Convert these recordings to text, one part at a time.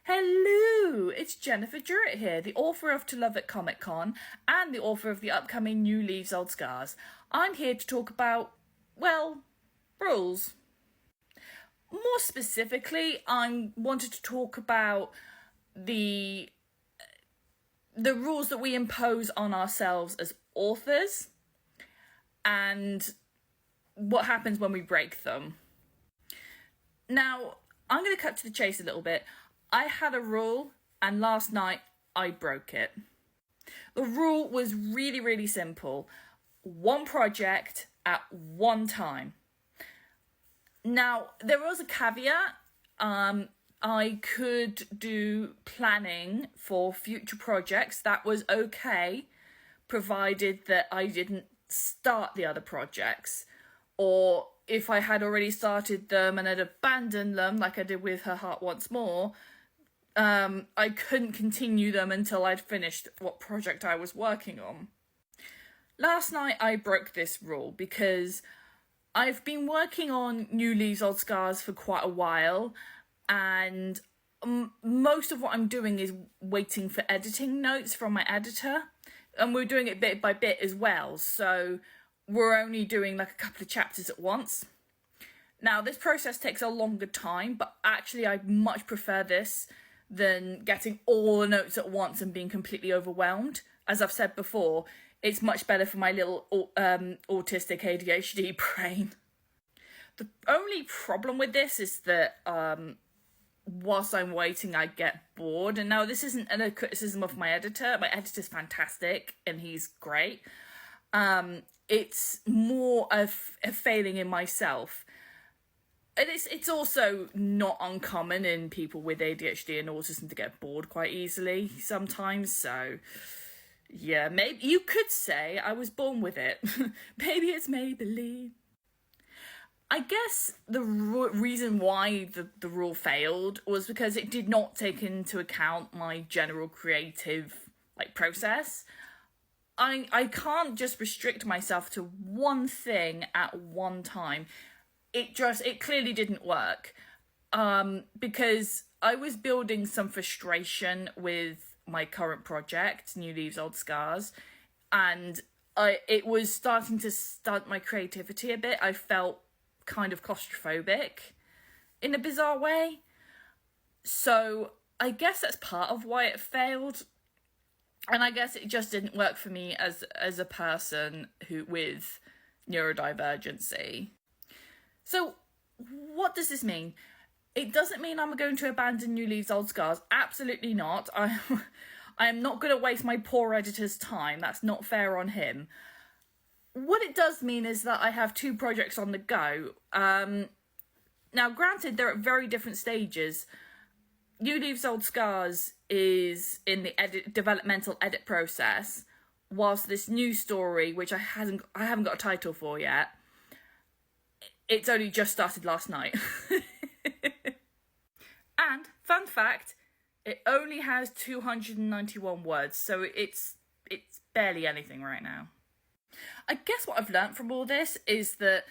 Hello, it's Jennifer Jurett here, the author of To Love at Comic Con and the author of the upcoming New Leaves, Old Scars. I'm here to talk about, well, rules. More specifically, I wanted to talk about the rules that we impose on ourselves as authors and what happens when we break them. Now, I'm going to cut to the chase a little bit. I had a rule, and last night I broke it. The rule was really, really simple. One project at one time. Now, there was a caveat. I could do planning for future projects. That was okay, provided that I didn't start the other projects. Or if I had already started them and had abandoned them, like I did with Her Heart Once More, I couldn't continue them until I'd finished what project I was working on. Last night I broke this rule because I've been working on New Leaves, Old Scars for quite a while, and most of what I'm doing is waiting for editing notes from my editor, and we're doing it bit by bit as well, so we're only doing like a couple of chapters at once. Now, this process takes a longer time, but actually I much prefer this than getting all the notes at once and being completely overwhelmed. As I've said before, it's much better for my little autistic ADHD brain. The only problem with this is that whilst I'm waiting, I get bored. And now this isn't a criticism of my editor. My editor's fantastic and he's great. It's more of a failing in myself. And it's also not uncommon in people with ADHD and autism to get bored quite easily sometimes. So, yeah, maybe you could say I was born with it. Maybe it's Maybelline. I guess the reason why the rule failed was because it did not take into account my general creative process. I can't just restrict myself to one thing at one time. It clearly didn't work because I was building some frustration with my current project, New Leaves, Old Scars, and it was starting to stunt my creativity a bit. I felt kind of claustrophobic in a bizarre way. So I guess that's part of why it failed. And I guess it just didn't work for me as a person with neurodivergency. So what does this mean? It doesn't mean I'm going to abandon New Leaves, Old Scars. Absolutely not. I am not going to waste my poor editor's time. That's not fair on him. What it does mean is that I have two projects on the go. Now, granted, they're at very different stages. New Leaves, Old Scars is in the developmental edit process, whilst this new story, which I haven't got a title for yet, it's only just started last night. And, fun fact, it only has 291 words, so it's barely anything right now. I guess what I've learnt from all this is that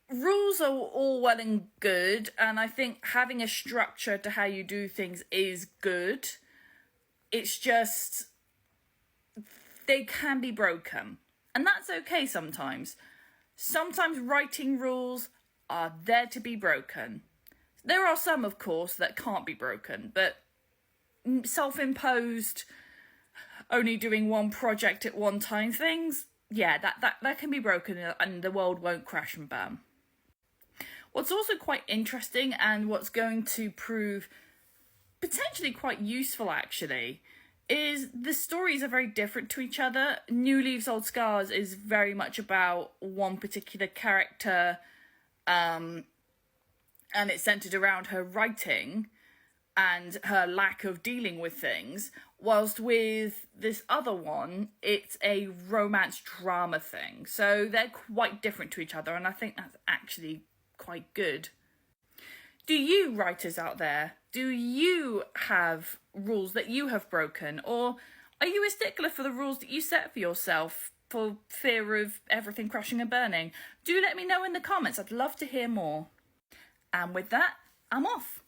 rules are all well and good, and I think having a structure to how you do things is good. It's just they can be broken, and that's okay sometimes. Sometimes writing rules are there to be broken. There are some, of course, that can't be broken, but self-imposed, only doing one project at one time things, yeah, that can be broken and the world won't crash and burn. What's also quite interesting and what's going to prove potentially quite useful actually is the stories are very different to each other. New Leaves, Old Scars is very much about one particular character, and it's centred around her writing and her lack of dealing with things, whilst with this other one, it's a romance drama thing. So they're quite different to each other, and I think that's actually quite good. Do you, writers out there, do you have rules that you have broken? Or are you a stickler for the rules that you set for yourself for fear of everything crashing and burning? Do let me know in the comments. I'd love to hear more. And with that, I'm off.